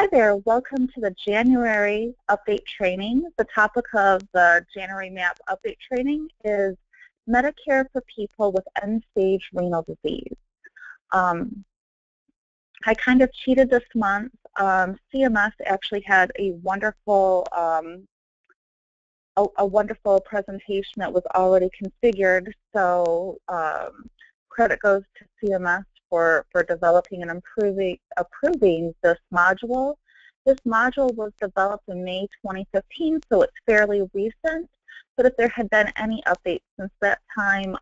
Hi there, welcome to the January update training. The topic of the January MAP update training is Medicare for people with end-stage renal disease. I kind of cheated this month. CMS actually had a wonderful presentation that was already configured, so credit goes to CMS for developing and approving this module. This module was developed in May 2015, so it's fairly recent, but if there had been any updates since that time,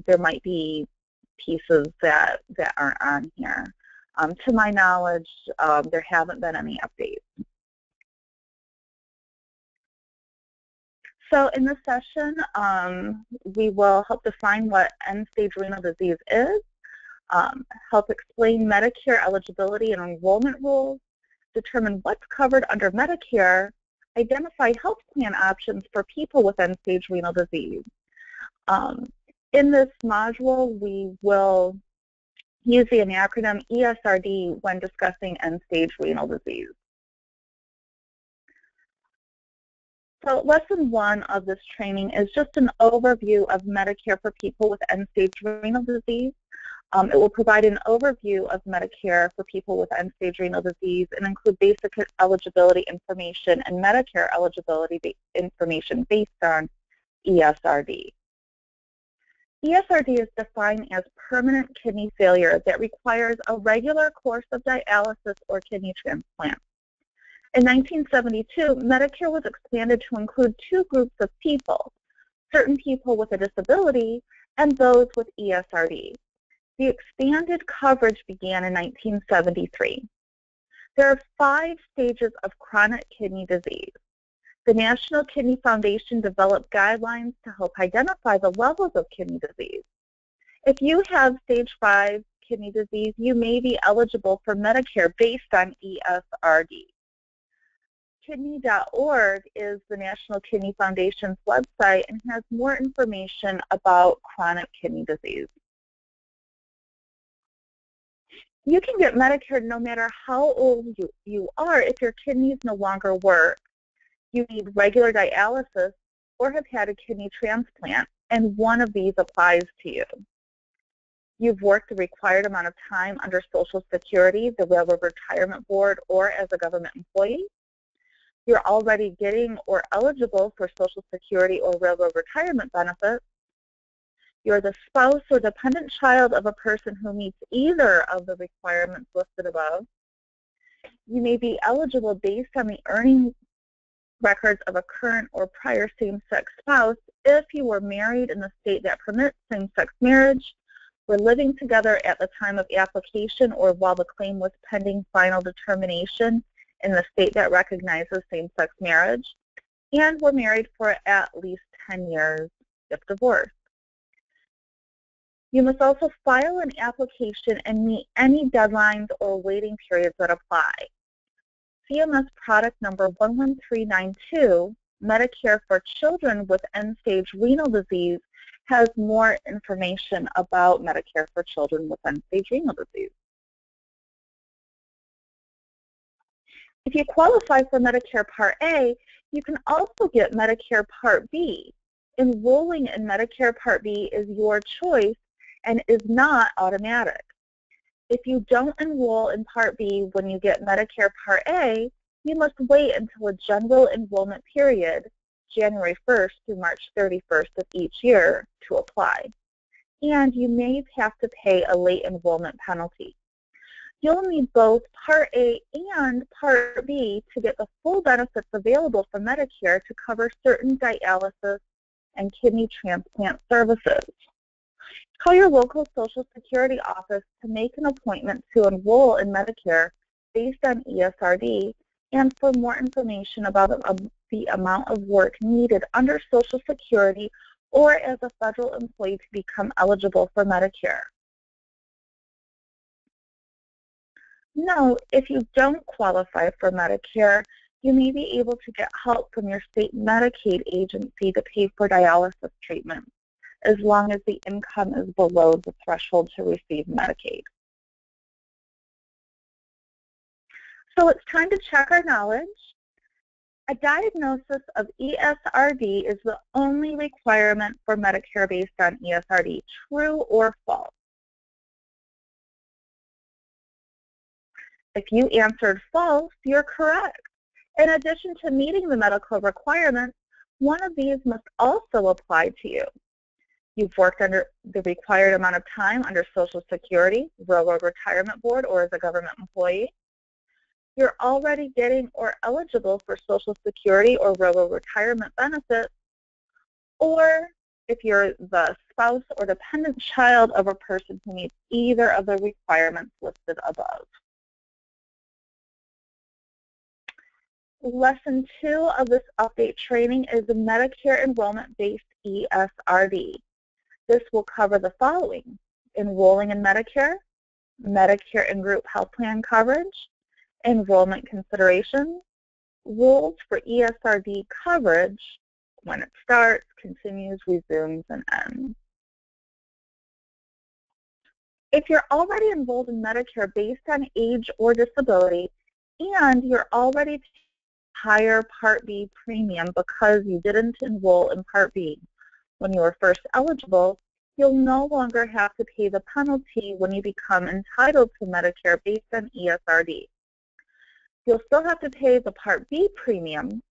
there might be pieces that aren't on here. To my knowledge, there haven't been any updates. So in this session, we will help define what end-stage renal disease is, help explain Medicare eligibility and enrollment rules, determine what's covered under Medicare, identify health plan options for people with end-stage renal disease. In this module, we will use the acronym ESRD when discussing end-stage renal disease. So lesson 1 of this training is just an overview of Medicare for people with end-stage renal disease. It will provide an overview of Medicare for people with end-stage renal disease and include basic eligibility information and Medicare eligibility information based on ESRD. ESRD is defined as permanent kidney failure that requires a regular course of dialysis or kidney transplant. In 1972, Medicare was expanded to include 2 groups of people, certain people with a disability and those with ESRD. The expanded coverage began in 1973. There are 5 stages of chronic kidney disease. The National Kidney Foundation developed guidelines to help identify the levels of kidney disease. If you have stage 5 kidney disease, you may be eligible for Medicare based on ESRD. Kidney.org is the National Kidney Foundation's website and has more information about chronic kidney disease. You can get Medicare no matter how old you are if your kidneys no longer work, you need regular dialysis, or have had a kidney transplant, and one of these applies to you. You've worked the required amount of time under Social Security, the Railroad Retirement Board, or as a government employee. You're already getting or eligible for Social Security or Railroad Retirement benefits. You're the spouse or dependent child of a person who meets either of the requirements listed above. You may be eligible based on the earning records of a current or prior same-sex spouse if you were married in the state that permits same-sex marriage, were living together at the time of application or while the claim was pending final determination in the state that recognizes same-sex marriage, and were married for at least 10 years if divorced. You must also file an application and meet any deadlines or waiting periods that apply. CMS product number 11392, Medicare for children with end-stage renal disease, has more information about Medicare for children with end-stage renal disease. If you qualify for Medicare Part A, you can also get Medicare Part B. Enrolling in Medicare Part B is your choice and is not automatic. If you don't enroll in Part B when you get Medicare Part A, you must wait until a general enrollment period, January 1st through March 31st of each year, to apply. And you may have to pay a late enrollment penalty. You'll need both Part A and Part B to get the full benefits available from Medicare to cover certain dialysis and kidney transplant services. Call your local Social Security office to make an appointment to enroll in Medicare based on ESRD and for more information about the amount of work needed under Social Security or as a federal employee to become eligible for Medicare. Note, if you don't qualify for Medicare, you may be able to get help from your state Medicaid agency to pay for dialysis treatment, as long as the income is below the threshold to receive Medicaid. So it's time to check our knowledge. A diagnosis of ESRD is the only requirement for Medicare based on ESRD. True or false? If you answered false, you're correct. In addition to meeting the medical requirements, one of these must also apply to you. You've worked under the required amount of time under Social Security, Railroad Retirement Board, or as a government employee. You're already getting or eligible for Social Security or Railroad Retirement benefits, or if you're the spouse or dependent child of a person who meets either of the requirements listed above. Lesson 2 of this update training is the Medicare Enrollment-based ESRD. This will cover the following: enrolling in Medicare, Medicare and group health plan coverage, enrollment considerations, rules for ESRD coverage, when it starts, continues, resumes, and ends. If you're already enrolled in Medicare based on age or disability, and you're already higher Part B premium because you didn't enroll in Part B when you were first eligible, you'll no longer have to pay the penalty when you become entitled to Medicare based on ESRD. You'll still have to pay the Part B premium.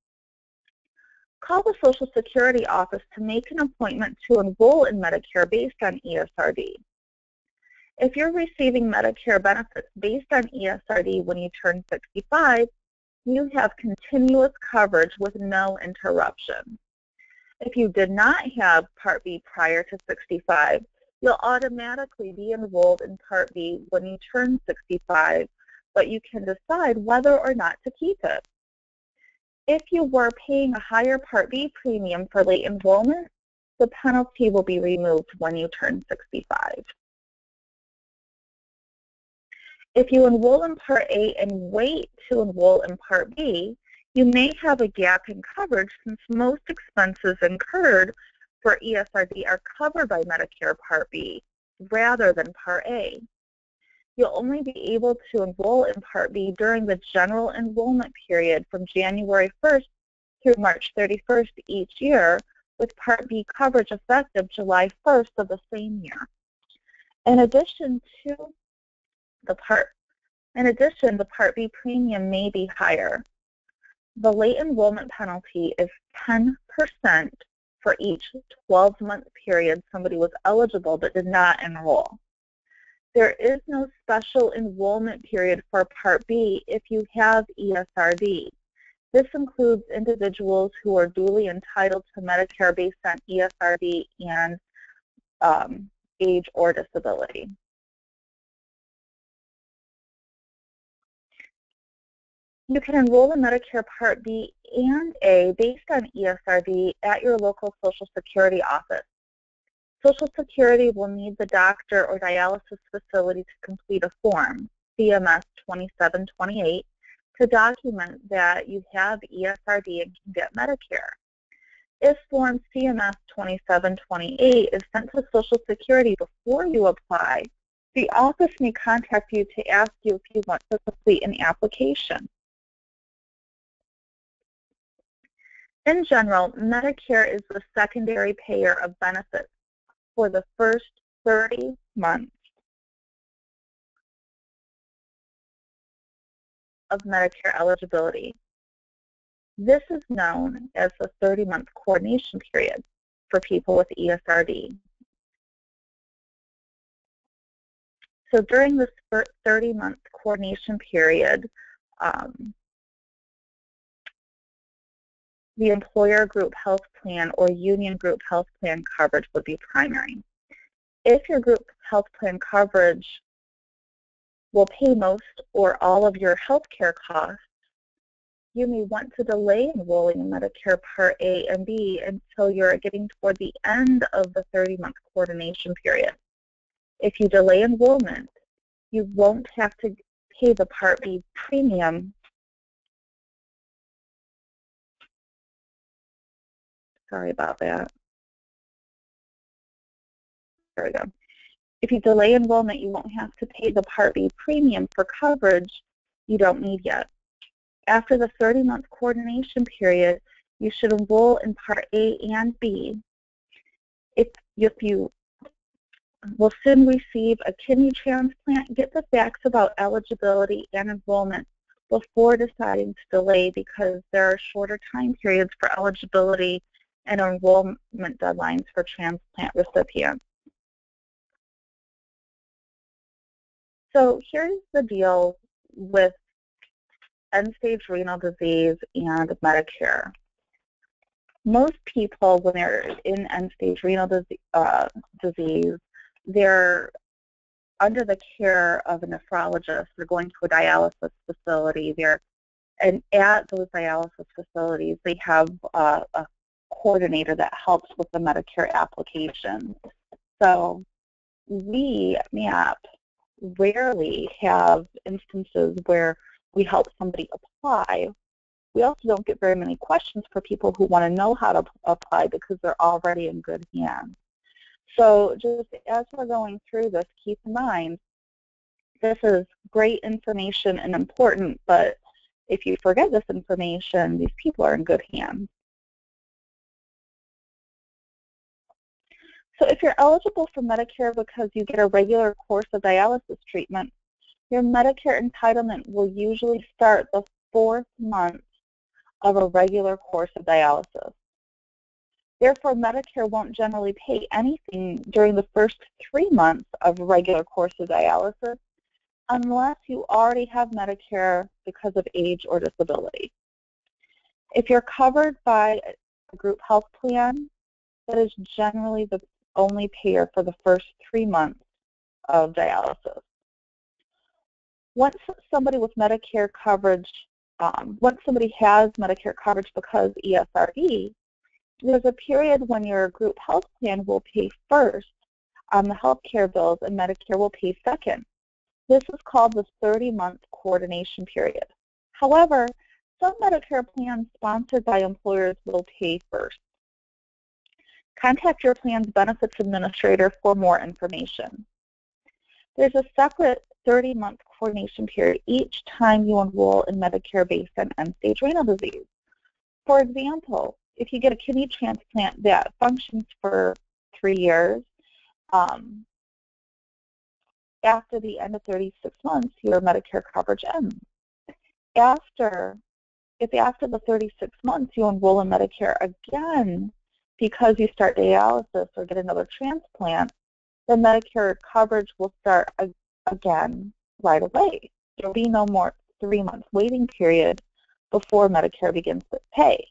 Call the Social Security office to make an appointment to enroll in Medicare based on ESRD. If you're receiving Medicare benefits based on ESRD when you turn 65, you have continuous coverage with no interruption. If you did not have Part B prior to 65, you'll automatically be enrolled in Part B when you turn 65, but you can decide whether or not to keep it. If you were paying a higher Part B premium for late enrollment, the penalty will be removed when you turn 65. If you enroll in Part A and wait to enroll in Part B, you may have a gap in coverage since most expenses incurred for ESRD are covered by Medicare Part B rather than Part A. You'll only be able to enroll in Part B during the general enrollment period from January 1st through March 31st each year, with Part B coverage effective July 1st of the same year. In addition, the Part B premium may be higher. The late enrollment penalty is 10% for each 12-month period somebody was eligible but did not enroll. There is no special enrollment period for Part B if you have ESRD. This includes individuals who are duly entitled to Medicare based on ESRD and age or disability. You can enroll in Medicare Part B and A based on ESRD at your local Social Security office. Social Security will need the doctor or dialysis facility to complete a form, CMS 2728, to document that you have ESRD and can get Medicare. If Form CMS 2728 is sent to Social Security before you apply, the office may contact you to ask you if you want to complete an application. In general, Medicare is the secondary payer of benefits for the first 30 months of Medicare eligibility. This is known as the 30-month coordination period for people with ESRD. So during this 30-month coordination period, the employer group health plan or union group health plan coverage would be primary. If your group health plan coverage will pay most or all of your health care costs, you may want to delay enrolling in Medicare Part A and B until you're getting toward the end of the 30-month coordination period. If you delay enrollment, you won't have to pay the Part B premium. Sorry about that. There we go. If you delay enrollment, you won't have to pay the Part B premium for coverage you don't need yet. After the 30-month coordination period, you should enroll in Part A and B. If you will soon receive a kidney transplant, get the facts about eligibility and enrollment before deciding to delay, because there are shorter time periods for eligibility and enrollment deadlines for transplant recipients. So here's the deal with end-stage renal disease and Medicare. Most people, when they're in end-stage renal disease, they're under the care of a nephrologist. They're going to a dialysis facility. And at those dialysis facilities, they have a coordinator that helps with the Medicare application. So we, MAP, rarely have instances where we help somebody apply. We also don't get very many questions for people who want to know how to apply because they're already in good hands. So just as we're going through this, keep in mind, this is great information and important, but if you forget this information, these people are in good hands. So if you're eligible for Medicare because you get a regular course of dialysis treatment, your Medicare entitlement will usually start the 4th month of a regular course of dialysis. Therefore, Medicare won't generally pay anything during the first 3 months of a regular course of dialysis unless you already have Medicare because of age or disability. If you're covered by a group health plan, that is generally the only payer for the first 3 months of dialysis. Once somebody with Medicare coverage, once somebody has Medicare coverage because ESRD, there's a period when your group health plan will pay first on the health care bills and Medicare will pay second. This is called the 30-month coordination period. However, some Medicare plans sponsored by employers will pay first. Contact your plan's benefits administrator for more information. There's a separate 30-month coordination period each time you enroll in Medicare based on end-stage renal disease. For example, if you get a kidney transplant that functions for 3 years, after the end of 36 months, your Medicare coverage ends. If after the 36 months you enroll in Medicare again because you start dialysis or get another transplant, then Medicare coverage will start again right away. There will be no more 3-month waiting period before Medicare begins to pay.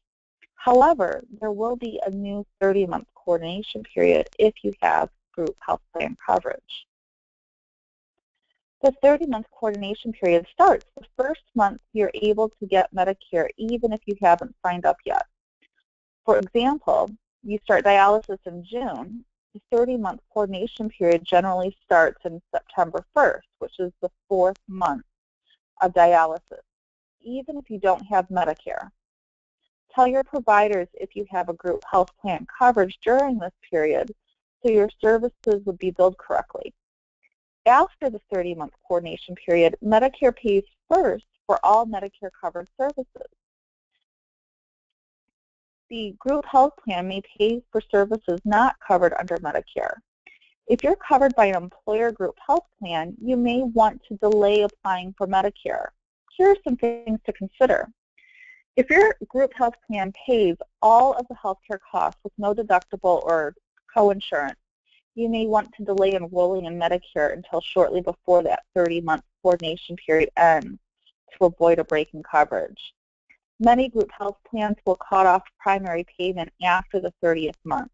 However, there will be a new 30-month coordination period if you have group health plan coverage. The 30-month coordination period starts the first month you're able to get Medicare even if you haven't signed up yet. For example, you start dialysis in June. The 30-month coordination period generally starts in September 1st, which is the 4th month of dialysis, even if you don't have Medicare. Tell your providers if you have a group health plan coverage during this period so your services would be billed correctly. After the 30-month coordination period, Medicare pays first for all Medicare-covered services. The group health plan may pay for services not covered under Medicare. If you're covered by an employer group health plan, you may want to delay applying for Medicare. Here are some things to consider. If your group health plan pays all of the healthcare costs with no deductible or coinsurance, you may want to delay enrolling in Medicare until shortly before that 30-month coordination period ends to avoid a break in coverage. Many group health plans will cut off primary payment after the 30th month.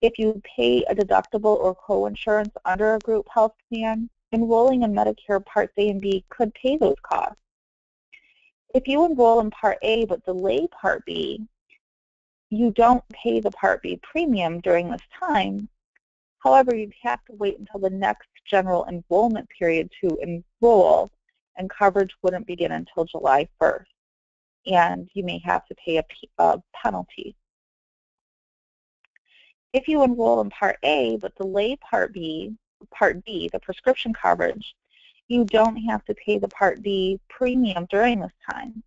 If you pay a deductible or coinsurance under a group health plan, enrolling in Medicare Parts A and B could pay those costs. If you enroll in Part A but delay Part B, you don't pay the Part B premium during this time. However, you'd have to wait until the next general enrollment period to enroll, and coverage wouldn't begin until July 1st. And you may have to pay a penalty. If you enroll in Part A but delay Part B, the prescription coverage, you don't have to pay the Part D premium during this time.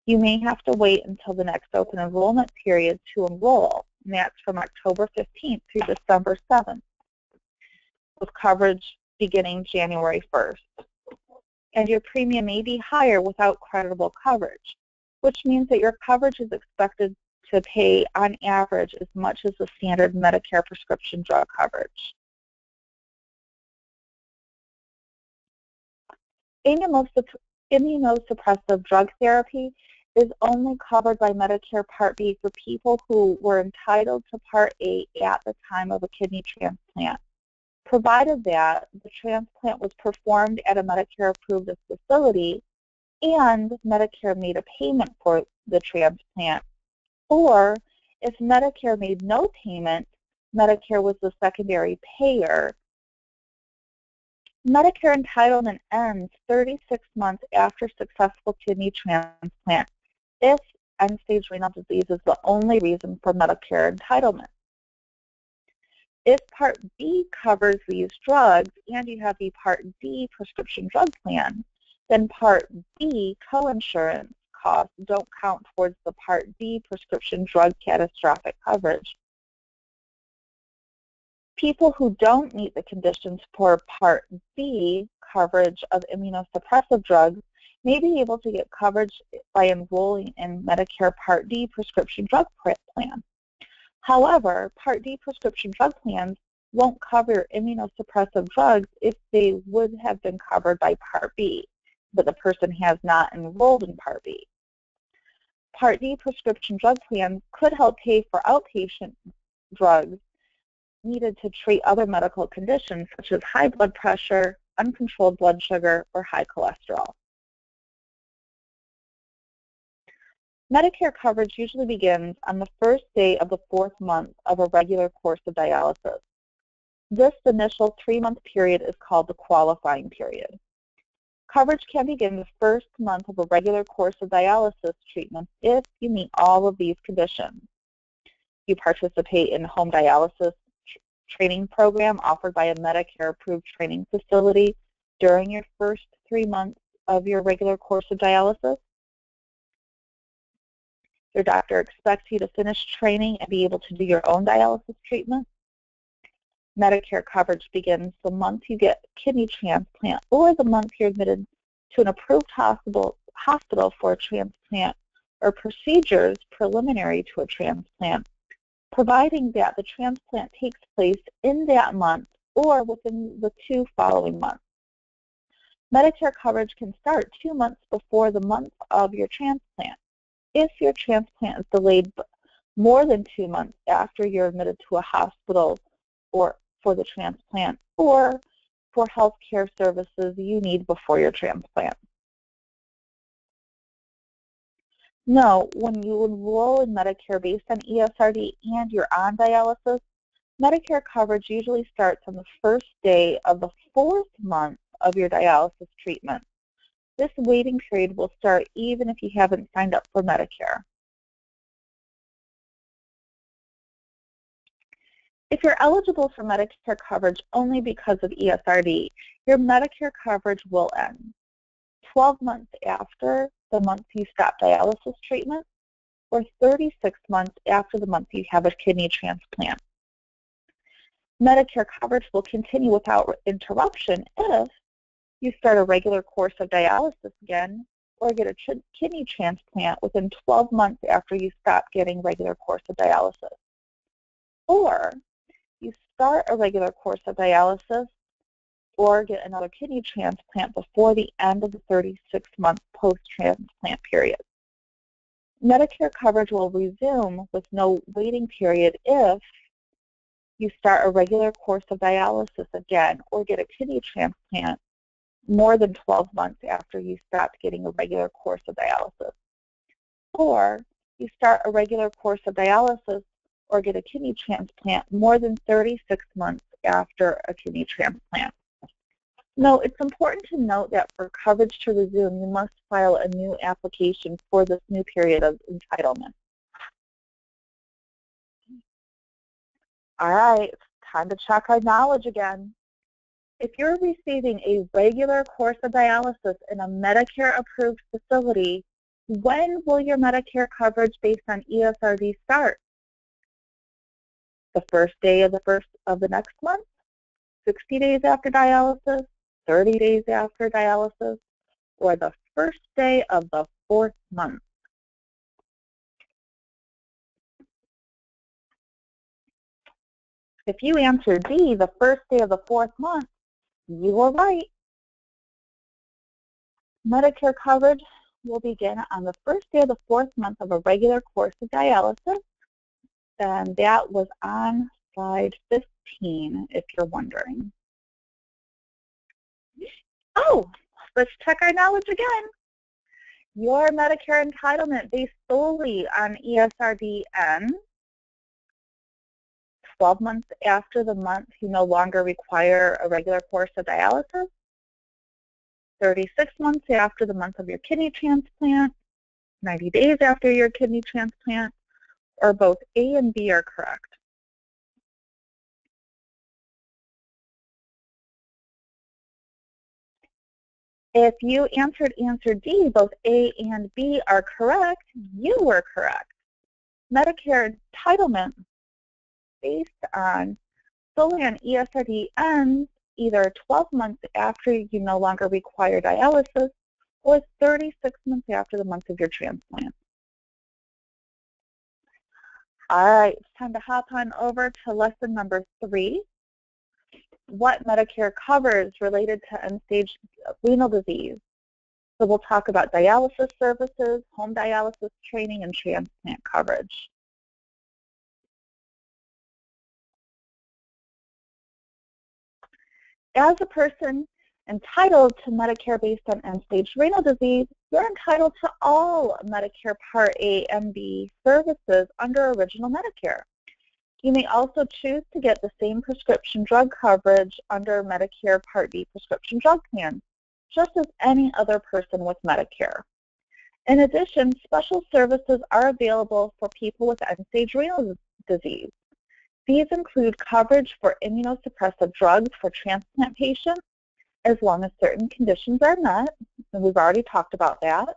You may have to wait until the next open enrollment period to enroll, and that's from October 15th through December 7th, with coverage beginning January 1st. And your premium may be higher without creditable coverage, which means that your coverage is expected to pay on average as much as the standard Medicare prescription drug coverage. Immunosuppressive drug therapy is only covered by Medicare Part B for people who were entitled to Part A at the time of a kidney transplant, provided that the transplant was performed at a Medicare-approved facility and Medicare made a payment for the transplant, or if Medicare made no payment, Medicare was the secondary payer. Medicare entitlement ends 36 months after successful kidney transplant if end-stage renal disease is the only reason for Medicare entitlement. If Part B covers these drugs and you have the Part D prescription drug plan, then Part B coinsurance costs don't count towards the Part D prescription drug catastrophic coverage. People who don't meet the conditions for Part B coverage of immunosuppressive drugs may be able to get coverage by enrolling in Medicare Part D prescription drug plan. However, Part D prescription drug plans won't cover immunosuppressive drugs if they would have been covered by Part B, but the person has not enrolled in Part B. Part D prescription drug plans could help pay for outpatient drugs needed to treat other medical conditions such as high blood pressure, uncontrolled blood sugar, or high cholesterol. Medicare coverage usually begins on the first day of the 4th month of a regular course of dialysis. This initial 3-month period is called the qualifying period. Coverage can begin the first month of a regular course of dialysis treatment if you meet all of these conditions. You participate in home dialysis training program offered by a Medicare-approved training facility during your first 3 months of your regular course of dialysis. Your doctor expects you to finish training and be able to do your own dialysis treatment. Medicare coverage begins the month you get a kidney transplant or the month you're admitted to an approved hospital for a transplant or procedures preliminary to a transplant, providing that the transplant takes place in that month or within the 2 following months. Medicare coverage can start 2 months before the month of your transplant. If your transplant is delayed more than 2 months after you're admitted to a hospital or for the transplant or for health care services you need before your transplant. No, when you enroll in Medicare based on ESRD and you're on dialysis, Medicare coverage usually starts on the first day of the 4th month of your dialysis treatment. This waiting period will start even if you haven't signed up for Medicare. If you're eligible for Medicare coverage only because of ESRD, your Medicare coverage will end 12 months after the month you stop dialysis treatment or 36 months after the month you have a kidney transplant. Medicare coverage will continue without interruption if you start a regular course of dialysis again or get a kidney transplant within 12 months after you stop getting regular course of dialysis. Or you start a regular course of dialysis or get another kidney transplant before the end of the 36-month post-transplant period. Medicare coverage will resume with no waiting period if you start a regular course of dialysis again or get a kidney transplant more than 12 months after you stopped getting a regular course of dialysis. Or you start a regular course of dialysis or get a kidney transplant more than 36 months after a kidney transplant. No, it's important to note that for coverage to resume, you must file a new application for this new period of entitlement. All right, it's time to check our knowledge again. If you're receiving a regular course of dialysis in a Medicare-approved facility, When will your Medicare coverage based on ESRD start? The first day of the next month, 60 days after dialysis, 30 days after dialysis, or the first day of the 4th month? If you answered D, the first day of the 4th month, you were right. Medicare coverage will begin on the first day of the 4th month of a regular course of dialysis, and that was on slide 15, if you're wondering. Oh, let's check our knowledge again. Your Medicare entitlement based solely on ESRD ends 12 months after the month you no longer require a regular course of dialysis, 36 months after the month of your kidney transplant, 90 days after your kidney transplant, or both A and B are correct. If you answered answer D, both A and B are correct, you were correct. Medicare entitlement based on solely on ESRD ends either 12 months after you no longer require dialysis or 36 months after the month of your transplant. All right, it's time to hop on over to lesson number 3. What Medicare covers related to end-stage renal disease. So we'll talk about dialysis services, home dialysis training, and transplant coverage. As a person entitled to Medicare based on end-stage renal disease, you're entitled to all Medicare Part A and B services under Original Medicare. You may also choose to get the same prescription drug coverage under Medicare Part B prescription drug plan, just as any other person with Medicare. In addition, special services are available for people with end-stage renal disease. These include coverage for immunosuppressive drugs for transplant patients, as long as certain conditions are met, and we've already talked about that,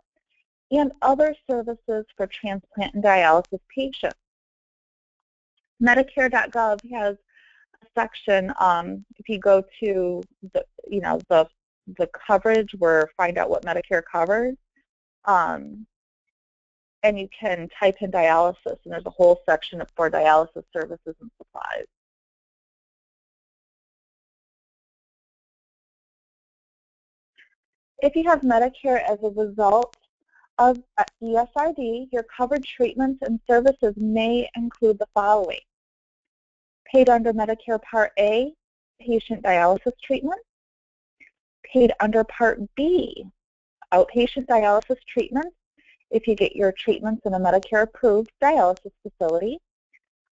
and other services for transplant and dialysis patients. Medicare.gov has a section, if you go to the coverage where find out what Medicare covers, and you can type in dialysis, and there's a whole section for dialysis services and supplies. If you have Medicare as a result of ESRD, your covered treatments and services may include the following. Paid under Medicare Part A, patient dialysis treatment. Paid under Part B, outpatient dialysis treatment, if you get your treatments in a Medicare-approved dialysis facility.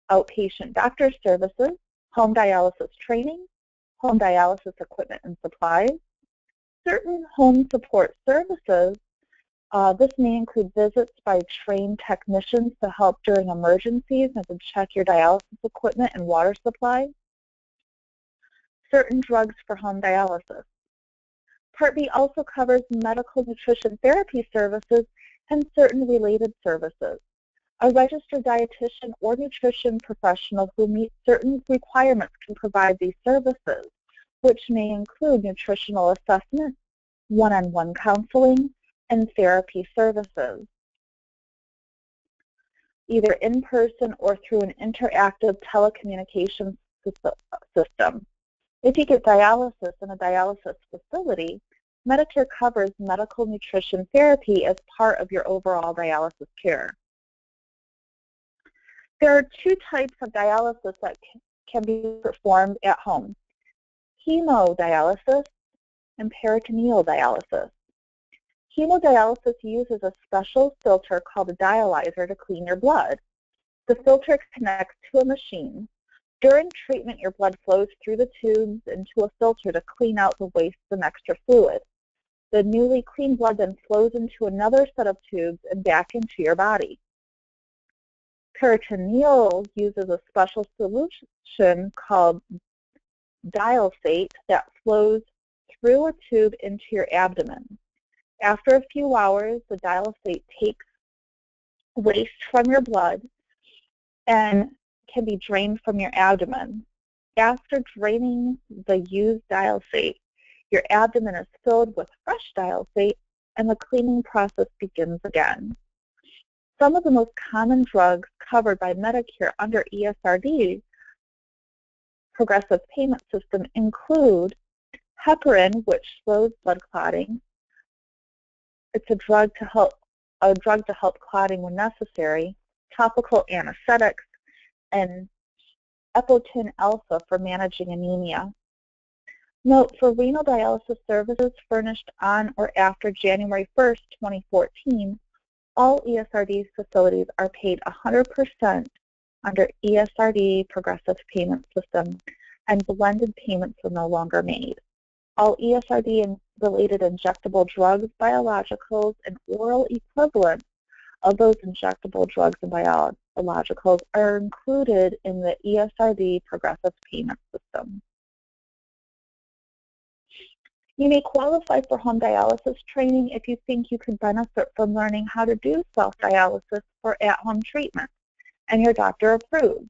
Outpatient doctor services, home dialysis training, home dialysis equipment and supplies. Certain home support services, this may include visits by trained technicians to help during emergencies and to check your dialysis equipment and water supply. Certain drugs for home dialysis. Part B also covers medical nutrition therapy services and certain related services. A registered dietitian or nutrition professional who meets certain requirements can provide these services, which may include nutritional assessment, one-on-one counseling, and therapy services, either in person or through an interactive telecommunications system. If you get dialysis in a dialysis facility, Medicare covers medical nutrition therapy as part of your overall dialysis care. There are 2 types of dialysis that can be performed at home: hemodialysis and peritoneal dialysis. Hemodialysis uses a special filter called a dialyzer to clean your blood. The filter connects to a machine. During treatment, your blood flows through the tubes into a filter to clean out the waste and extra fluid. The newly cleaned blood then flows into another set of tubes and back into your body. Peritoneal uses a special solution called dialysate that flows through a tube into your abdomen. After a few hours, the dialysate takes waste from your blood and can be drained from your abdomen. After draining the used dialysate, your abdomen is filled with fresh dialysate and the cleaning process begins again. Some of the most common drugs covered by Medicare under ESRD progressive payment system include heparin, which slows blood clotting. It's a drug to help clotting when necessary, topical anesthetics, and epotin alpha for managing anemia. Note, for renal dialysis services furnished on or after January 1st, 2014, all ESRD facilities are paid 100% under ESRD progressive payment system, and blended payments are no longer made. All ESRD-related injectable drugs, biologicals, and oral equivalents of those injectable drugs and biologicals are included in the ESRD progressive payment system. You may qualify for home dialysis training if you think you could benefit from learning how to do self-dialysis for at-home treatment, and your doctor approves.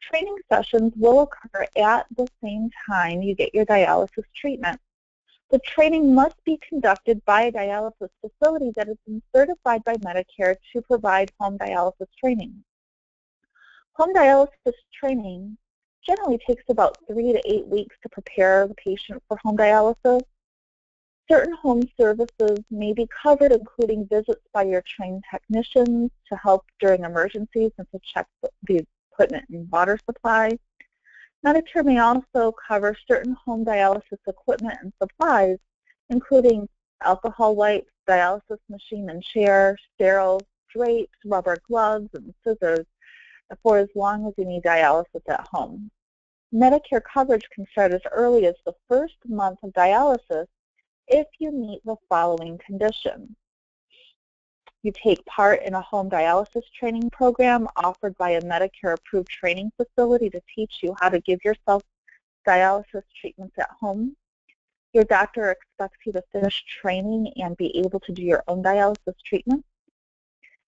Training sessions will occur at the same time you get your dialysis treatment. The training must be conducted by a dialysis facility that has been certified by Medicare to provide home dialysis training. Home dialysis training generally takes about 3 to 8 weeks to prepare the patient for home dialysis. Certain home services may be covered, including visits by your trained technicians to help during emergencies and to check the equipment and water supply. Medicare may also cover certain home dialysis equipment and supplies, including alcohol wipes, dialysis machine and chair, sterile drapes, rubber gloves, and scissors for as long as you need dialysis at home. Medicare coverage can start as early as the first month of dialysis if you meet the following conditions. You take part in a home dialysis training program offered by a Medicare-approved training facility to teach you how to give yourself dialysis treatments at home. Your doctor expects you to finish training and be able to do your own dialysis treatment.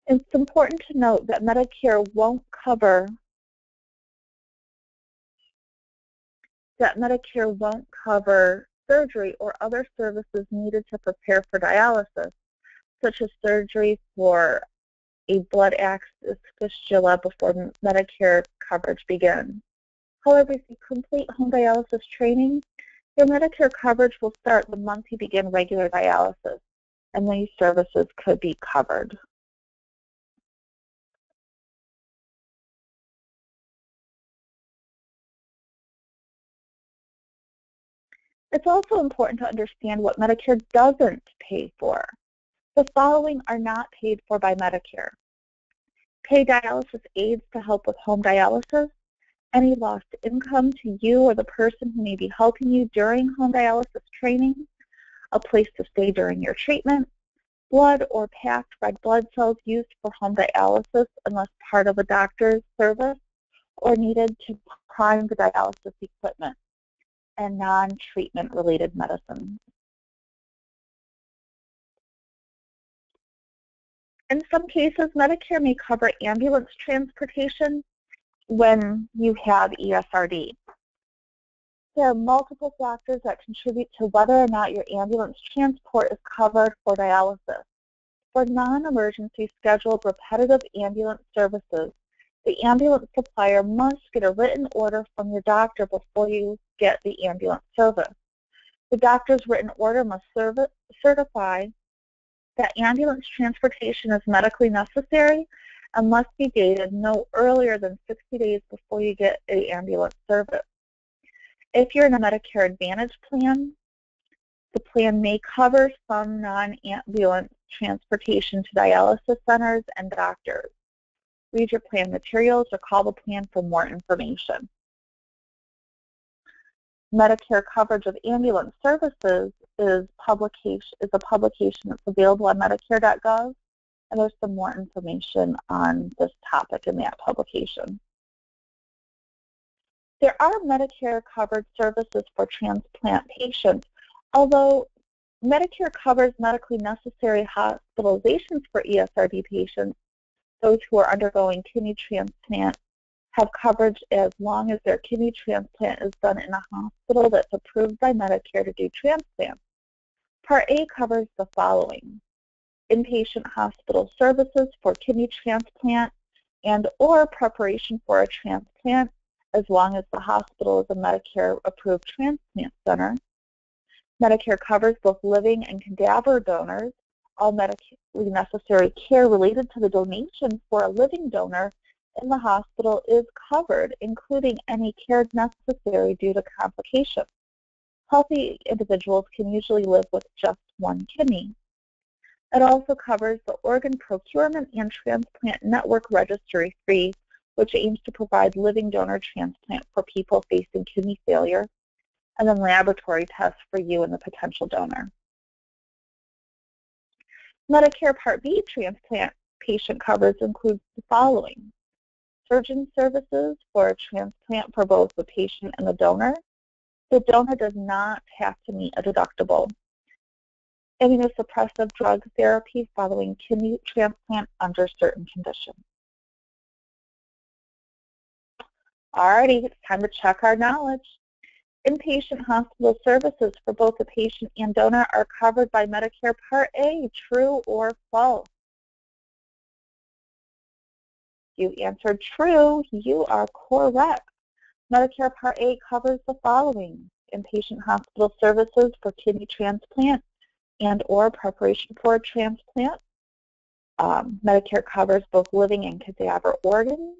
It's important to note that Medicare won't cover surgery or other services needed to prepare for dialysis, such as surgery for a blood axis fistula before Medicare coverage begins. However, if you complete home dialysis training, your Medicare coverage will start the month you begin regular dialysis, and these services could be covered. It's also important to understand what Medicare doesn't pay for. The following are not paid for by Medicare: pay dialysis aids to help with home dialysis, any lost income to you or the person who may be helping you during home dialysis training, a place to stay during your treatment, blood or packed red blood cells used for home dialysis unless part of a doctor's service or needed to prime the dialysis equipment, and non-treatment related medicines. In some cases, Medicare may cover ambulance transportation when you have ESRD. There are multiple factors that contribute to whether or not your ambulance transport is covered for dialysis. For non-emergency scheduled repetitive ambulance services, the ambulance supplier must get a written order from your doctor before you get the ambulance service. The doctor's written order must certify that ambulance transportation is medically necessary and must be dated no earlier than 60 days before you get an ambulance service. If you're in a Medicare Advantage plan, the plan may cover some non-ambulance transportation to dialysis centers and doctors. Read your plan materials or call the plan for more information. Medicare coverage of ambulance services is a publication that's available on Medicare.gov, and there's some more information on this topic in that publication. There are Medicare covered services for transplant patients, although Medicare covers medically necessary hospitalizations for ESRD patients. Those who are undergoing kidney transplant have coverage as long as their kidney transplant is done in a hospital that's approved by Medicare to do transplants. Part A covers the following: inpatient hospital services for kidney transplant and or preparation for a transplant, as long as the hospital is a Medicare-approved transplant center. Medicare covers both living and cadaver donors. All medically necessary care related to the donation for a living donor in the hospital is covered, including any care necessary due to complications. Healthy individuals can usually live with just one kidney. It also covers the Organ Procurement and Transplant Network Registry fee, which aims to provide living donor transplant for people facing kidney failure, and then laboratory tests for you and the potential donor. Medicare Part B transplant patient coverage includes the following: surgeon services for a transplant for both the patient and the donor. The donor does not have to meet a deductible. Immunosuppressive drug therapy following kidney transplant under certain conditions. Alrighty, it's time to check our knowledge. Inpatient hospital services for both the patient and donor are covered by Medicare Part A. True or false? You answered true. You are correct. Medicare Part A covers the following: inpatient hospital services for kidney transplant and or preparation for a transplant. Medicare covers both living and cadaver organs.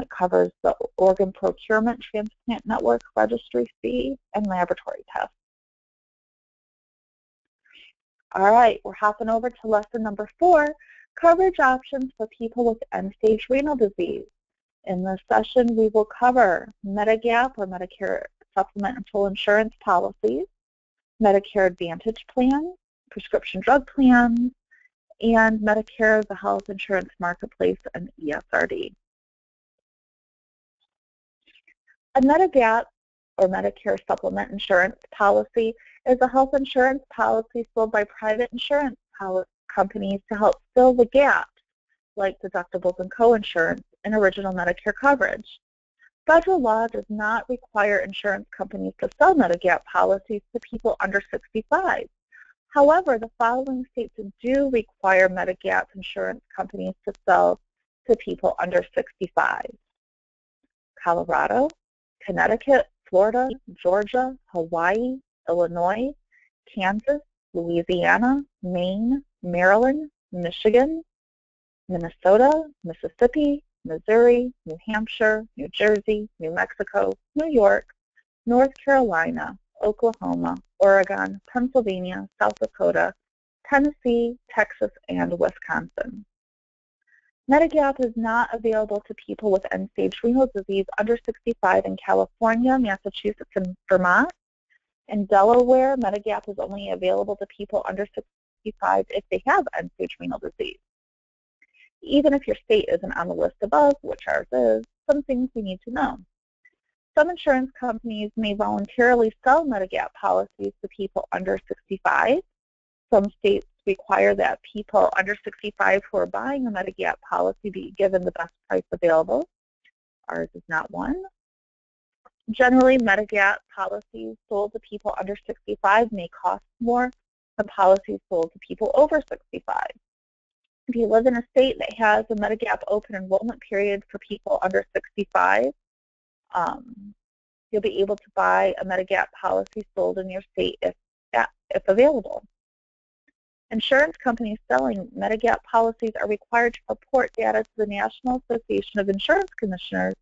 It covers the Organ Procurement Transplant Network Registry fee and laboratory tests. All right, we're hopping over to lesson number 4, coverage options for people with end-stage renal disease. In this session, we will cover Medigap or Medicare supplemental insurance policies, Medicare Advantage plans, prescription drug plans, and Medicare, the health insurance marketplace, and ESRD. A Medigap, or Medicare Supplement Insurance Policy, is a health insurance policy sold by private insurance companies to help fill the gaps, like deductibles and coinsurance, in original Medicare coverage. Federal law does not require insurance companies to sell Medigap policies to people under 65. However, the following states do require Medigap insurance companies to sell to people under 65: Colorado, Connecticut, Florida, Georgia, Hawaii, Illinois, Kansas, Louisiana, Maine, Maryland, Michigan, Minnesota, Mississippi, Missouri, New Hampshire, New Jersey, New Mexico, New York, North Carolina, Oklahoma, Oregon, Pennsylvania, South Dakota, Tennessee, Texas, and Wisconsin. Medigap is not available to people with end-stage renal disease under 65 in California, Massachusetts, and Vermont. In Delaware, Medigap is only available to people under 65 if they have end-stage renal disease. Even if your state isn't on the list above, which ours is, some things we need to know. Some insurance companies may voluntarily sell Medigap policies to people under 65. Some states require that people under 65 who are buying a Medigap policy be given the best price available. Ours is not one. Generally, Medigap policies sold to people under 65 may cost more than policies sold to people over 65. If you live in a state that has a Medigap open enrollment period for people under 65, you'll be able to buy a Medigap policy sold in your state if available. Insurance companies selling Medigap policies are required to report data to the National Association of Insurance Commissioners,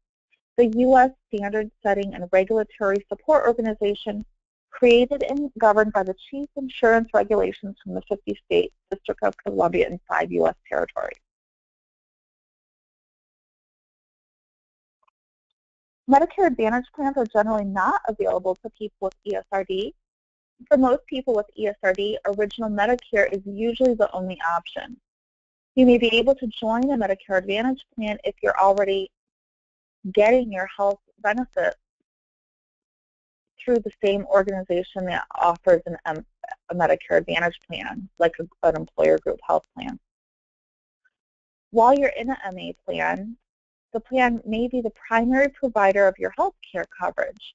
the U.S. standard setting and regulatory support organization created and governed by the chief insurance regulations from the 50 states, District of Columbia, and 5 U.S. territories. Medicare Advantage plans are generally not available to people with ESRD. For most people with ESRD, original Medicare is usually the only option. You may be able to join a Medicare Advantage plan if you're already getting your health benefits through the same organization that offers an a Medicare Advantage plan, like an employer group health plan. While you're in an MA plan, the plan may be the primary provider of your health care coverage.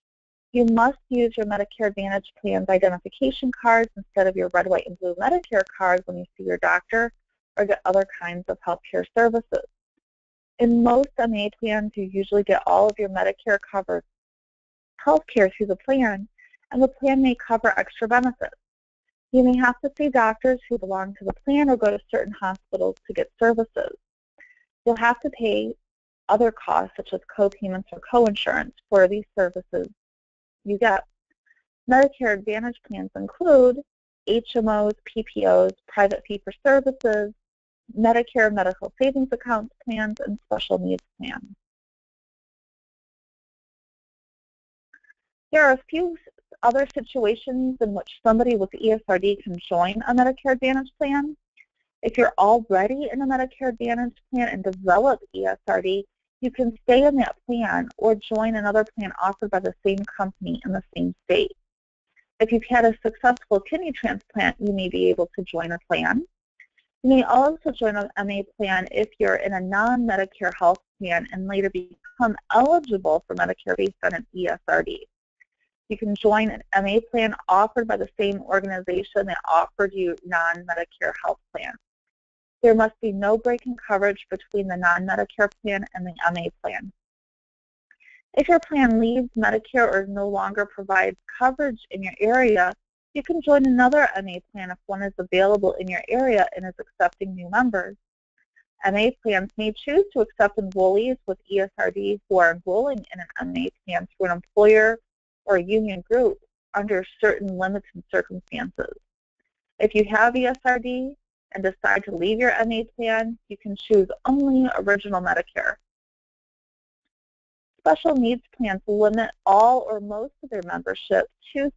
You must use your Medicare Advantage plan's identification cards instead of your red, white, and blue Medicare cards when you see your doctor or get other kinds of health care services. In most MA plans, you usually get all of your Medicare-covered health care through the plan, and the plan may cover extra benefits. You may have to see doctors who belong to the plan or go to certain hospitals to get services. You'll have to pay other costs, such as co-payments or co-insurance, for these services you get. Medicare Advantage plans include HMOs, PPOs, private fee-for-services, Medicare medical savings accounts plans, and special needs plans. There are a few other situations in which somebody with ESRD can join a Medicare Advantage plan. If you're already in a Medicare Advantage plan and develop ESRD, you can stay in that plan or join another plan offered by the same company in the same state. If you've had a successful kidney transplant, you may be able to join a plan. You may also join an MA plan if you're in a non-Medicare health plan and later become eligible for Medicare based on an ESRD. You can join an MA plan offered by the same organization that offered you non-Medicare health plan. There must be no break in coverage between the non-Medicare plan and the MA plan. If your plan leaves Medicare or no longer provides coverage in your area, you can join another MA plan if one is available in your area and is accepting new members. MA plans may choose to accept enrollees with ESRD who are enrolling in an MA plan through an employer or union group under certain limits and circumstances. If you have ESRD and decide to leave your MA plan, you can choose only Original Medicare. Special needs plans limit all or most of their membership to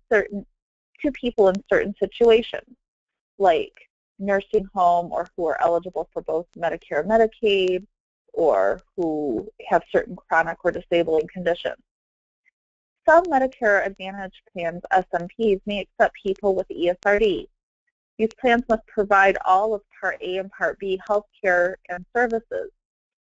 people in certain situations, like nursing home or who are eligible for both Medicare and Medicaid, or who have certain chronic or disabling conditions. Some Medicare Advantage plans, SMPs, may accept people with ESRD. These plans must provide all of Part A and Part B health care and services.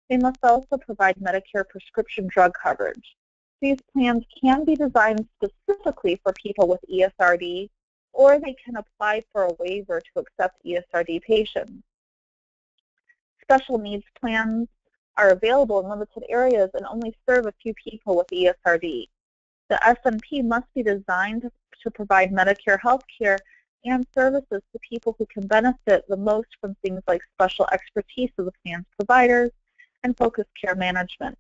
They must also provide Medicare prescription drug coverage. These plans can be designed specifically for people with ESRD, or they can apply for a waiver to accept ESRD patients. Special needs plans are available in limited areas and only serve a few people with ESRD. The SMP must be designed to provide Medicare health care and services to people who can benefit the most from things like special expertise of the plan's providers and focused care management.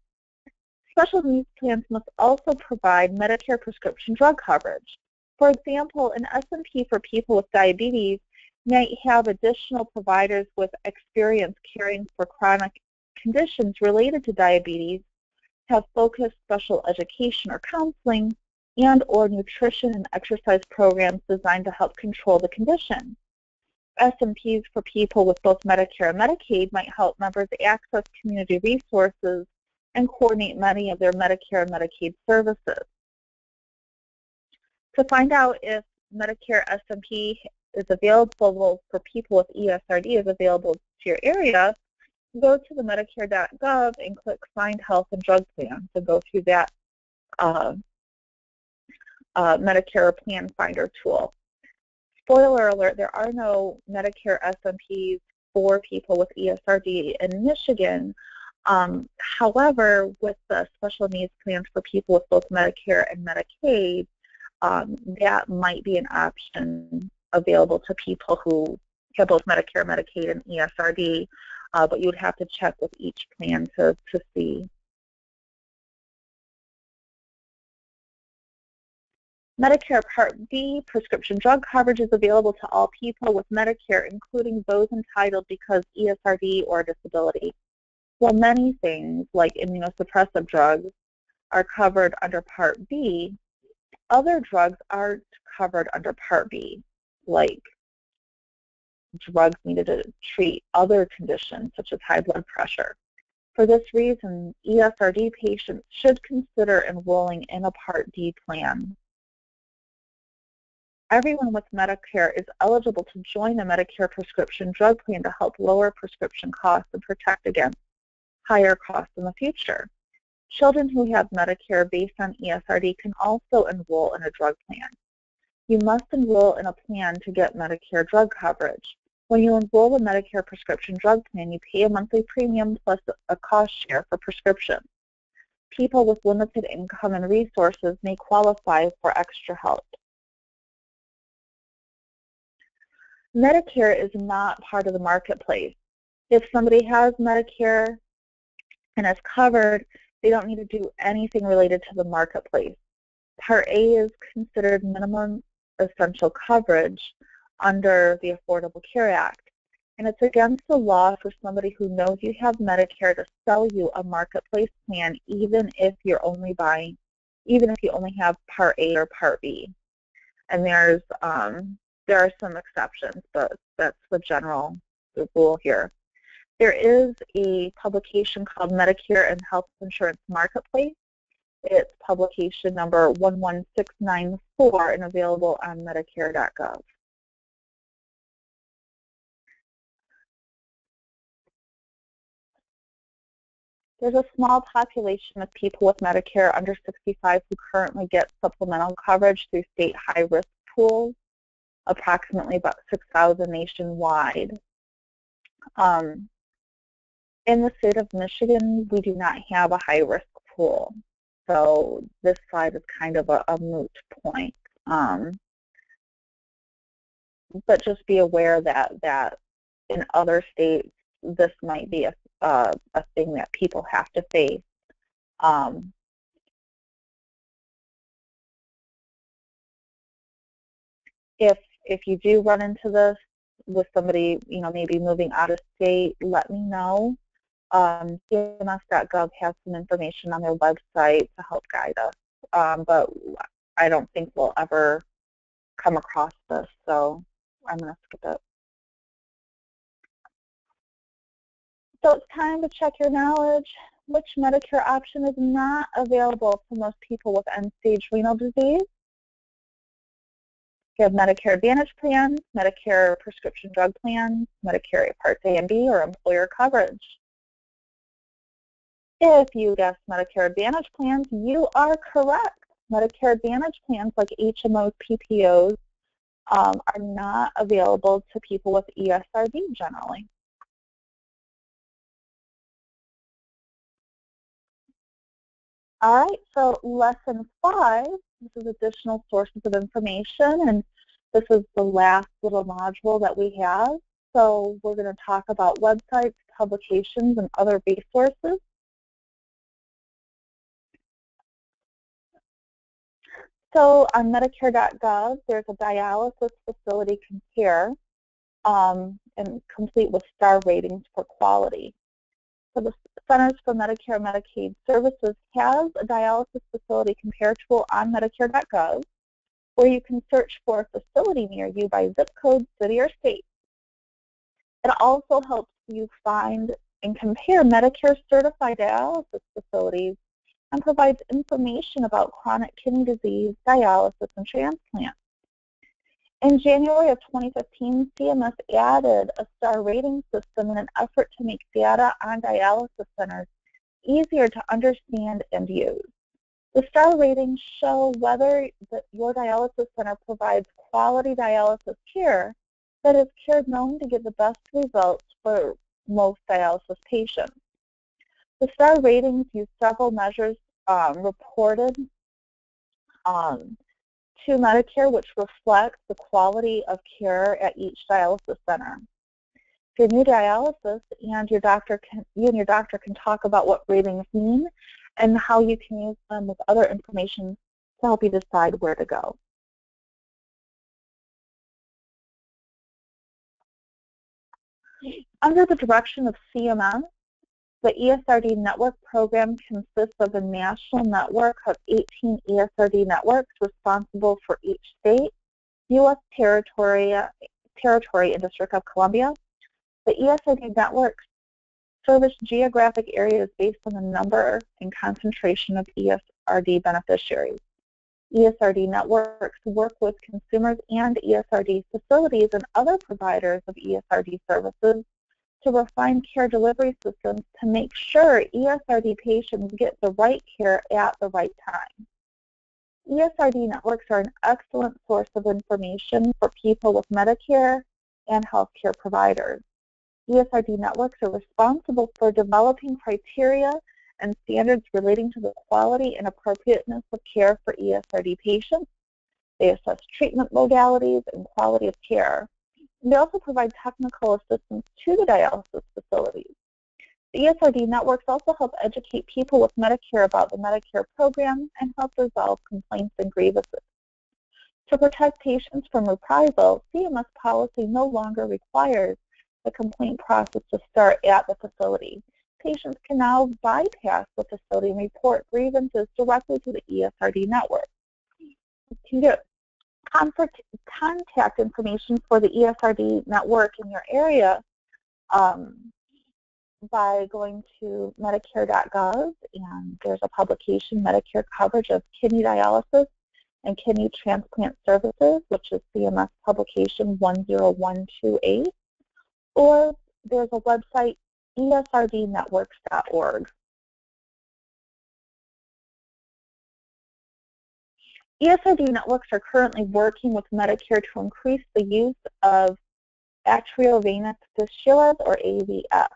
Special needs plans must also provide Medicare prescription drug coverage. For example, an SMP for people with diabetes might have additional providers with experience caring for chronic conditions related to diabetes, have focused special education or counseling, and or nutrition and exercise programs designed to help control the condition. SMPs for people with both Medicare and Medicaid might help members access community resources and coordinate many of their Medicare and Medicaid services. To find out if Medicare SMP is available for people with ESRD is available to your area, go to the Medicare.gov and click Find Health and Drug Plans to go through that Medicare Plan Finder tool. Spoiler alert, there are no Medicare SMPs for people with ESRD in Michigan. However, with the special needs plans for people with both Medicare and Medicaid, that might be an option available to people who have both Medicare, Medicaid, and ESRD, but you would have to check with each plan to see. Medicare Part B prescription drug coverage is available to all people with Medicare, including those entitled because ESRD or disability. While many things like immunosuppressive drugs are covered under Part B, other drugs aren't covered under Part B, like drugs needed to treat other conditions such as high blood pressure. For this reason, ESRD patients should consider enrolling in a Part D plan. everyone with Medicare is eligible to join a Medicare prescription drug plan to help lower prescription costs and protect against higher costs in the future. Children who have Medicare based on ESRD can also enroll in a drug plan. You must enroll in a plan to get Medicare drug coverage. When you enroll in a Medicare prescription drug plan, you pay a monthly premium plus a cost share for prescriptions. People with limited income and resources may qualify for extra help. Medicare is not part of the marketplace. If somebody has Medicare and is covered, they don't need to do anything related to the marketplace. Part A is considered minimum essential coverage under the Affordable Care Act, and it's against the law for somebody who knows you have Medicare to sell you a marketplace plan, even if you only have Part A or Part B. And there are some exceptions, but that's the general rule here. There is a publication called Medicare and Health Insurance Marketplace. It's publication number 11694 and available on Medicare.gov. There's a small population of people with Medicare under 65 who currently get supplemental coverage through state high-risk pools, approximately about 6,000 nationwide. In the state of Michigan, we do not have a high-risk pool, so this slide is kind of a moot point. But just be aware that in other states, this might be a thing that people have to face. If you do run into this with somebody, maybe moving out of state, let me know. CMS.gov has some information on their website to help guide us, but I don't think we'll ever come across this, so I'm going to skip it. So it's time to check your knowledge. Which Medicare option is not available to most people with end-stage renal disease? You have Medicare Advantage plans, Medicare prescription drug plans, Medicare Part A and B, or employer coverage. If you guessed Medicare Advantage plans, you are correct. Medicare Advantage plans like HMOs, PPOs are not available to people with ESRD generally. All right, so lesson 5, this is additional sources of information, and this is the last little module that we have. So we're going to talk about websites, publications, and other resources. So on Medicare.gov, there's a dialysis facility compare and complete with star ratings for quality. So the Centers for Medicare and Medicaid Services has a dialysis facility compare tool on Medicare.gov where you can search for a facility near you by zip code, city, or state. It also helps you find and compare Medicare certified dialysis facilities and provides information about chronic kidney disease, dialysis, and transplant. In January of 2015, CMS added a star rating system in an effort to make data on dialysis centers easier to understand and use. The star ratings show whether your dialysis center provides quality dialysis care that is care known to give the best results for most dialysis patients. The star ratings use several measures reported to Medicare, which reflects the quality of care at each dialysis center. If you're new dialysis, and you and your doctor can talk about what ratings mean and how you can use them with other information to help you decide where to go. Under the direction of CMS, the ESRD network program consists of a national network of 18 ESRD networks responsible for each state, U.S. territory, and District of Columbia. The ESRD networks service geographic areas based on the number and concentration of ESRD beneficiaries. ESRD networks work with consumers and ESRD facilities and other providers of ESRD services to refine care delivery systems to make sure ESRD patients get the right care at the right time. ESRD networks are an excellent source of information for people with Medicare and healthcare providers. ESRD networks are responsible for developing criteria and standards relating to the quality and appropriateness of care for ESRD patients. They assess treatment modalities and quality of care. And they also provide technical assistance to the dialysis facilities. The ESRD networks also help educate people with Medicare about the Medicare program and help resolve complaints and grievances. To protect patients from reprisal, CMS policy no longer requires the complaint process to start at the facility. Patients can now bypass the facility and report grievances directly to the ESRD network. You can get contact information for the ESRD network in your area by going to Medicare.gov, and there's a publication, Medicare Coverage of Kidney Dialysis and Kidney Transplant Services, which is CMS Publication 10128, or there's a website, esrdnetworks.org. ESRD networks are currently working with Medicare to increase the use of arteriovenous fistulas, or AVF.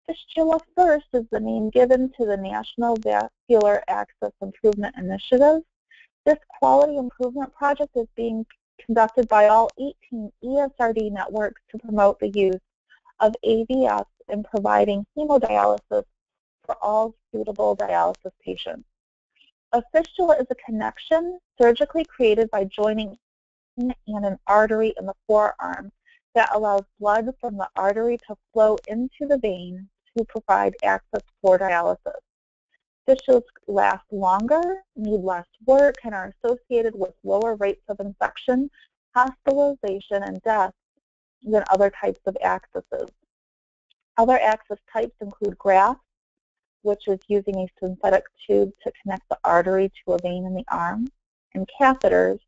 Fistula First is the name given to the National Vascular Access Improvement Initiative. This quality improvement project is being conducted by all 18 ESRD networks to promote the use of AVF in providing hemodialysis for all suitable dialysis patients. A fistula is a connection surgically created by joining and an artery in the forearm that allows blood from the artery to flow into the vein to provide access for dialysis. Fistulas last longer, need less work, and are associated with lower rates of infection, hospitalization, and death than other types of accesses. Other access types include grafts, which is using a synthetic tube to connect the artery to a vein in the arm, and catheters,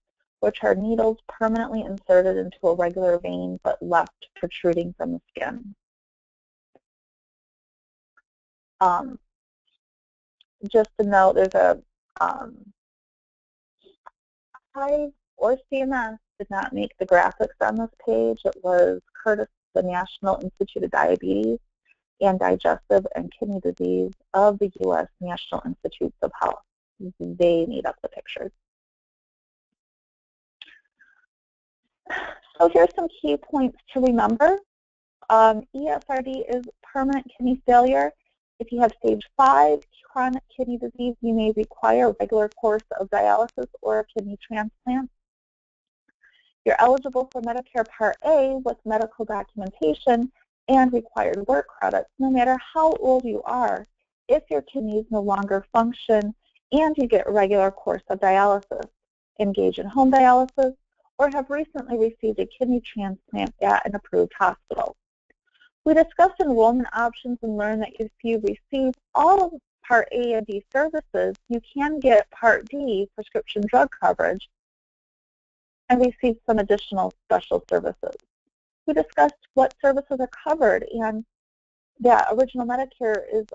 which are needles permanently inserted into a regular vein but left protruding from the skin. Just to note, there's a or CMS did not make the graphics on this page. It was courtesy of the National Institute of Diabetes and Digestive and Kidney Disease of the U.S. National Institutes of Health. They made up the pictures. So here's some key points to remember. ESRD is permanent kidney failure. If you have stage 5 chronic kidney disease, you may require a regular course of dialysis or a kidney transplant. You're eligible for Medicare Part A with medical documentation and required work credits, no matter how old you are, if your kidneys no longer function and you get a regular course of dialysis, engage in home dialysis, or have recently received a kidney transplant at an approved hospital. We discussed enrollment options and learned that if you receive all of Part A and B services, you can get Part D prescription drug coverage and receive some additional special services. We discussed what services are covered, and that original Medicare is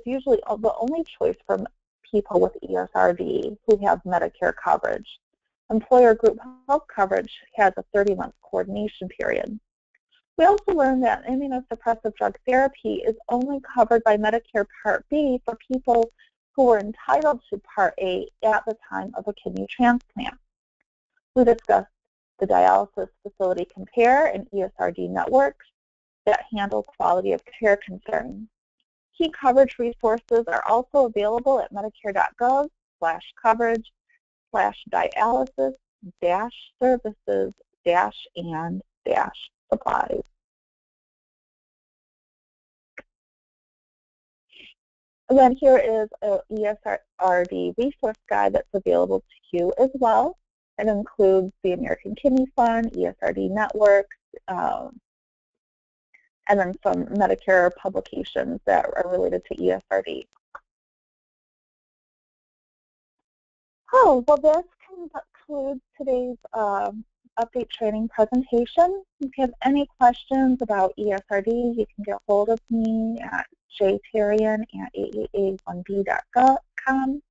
usually the only choice for people with ESRD who have Medicare coverage. Employer group health coverage has a 30-month coordination period. We also learned that immunosuppressive drug therapy is only covered by Medicare Part B for people who are entitled to Part A at the time of a kidney transplant. We discussed the dialysis facility compare and ESRD networks that handle quality of care concerns. Key coverage resources are also available at medicare.gov/coverage/dialysis-services-and-supplies. And then here is an ESRD resource guide that's available to you as well. It includes the American Kidney Fund, ESRD networks, and then some Medicare publications that are related to ESRD. Oh, well, this concludes today's update training presentation. If you have any questions about ESRD, you can get hold of me at jtarian@aaa1b.com,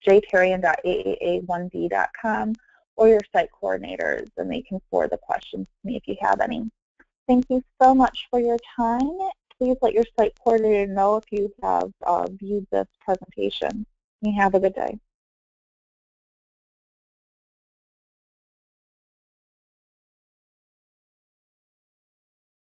jtarian.aaa1b.com, or your site coordinators, and they can forward the questions to me if you have any. Thank you so much for your time. Please let your site coordinator know if you have viewed this presentation. You have a good day.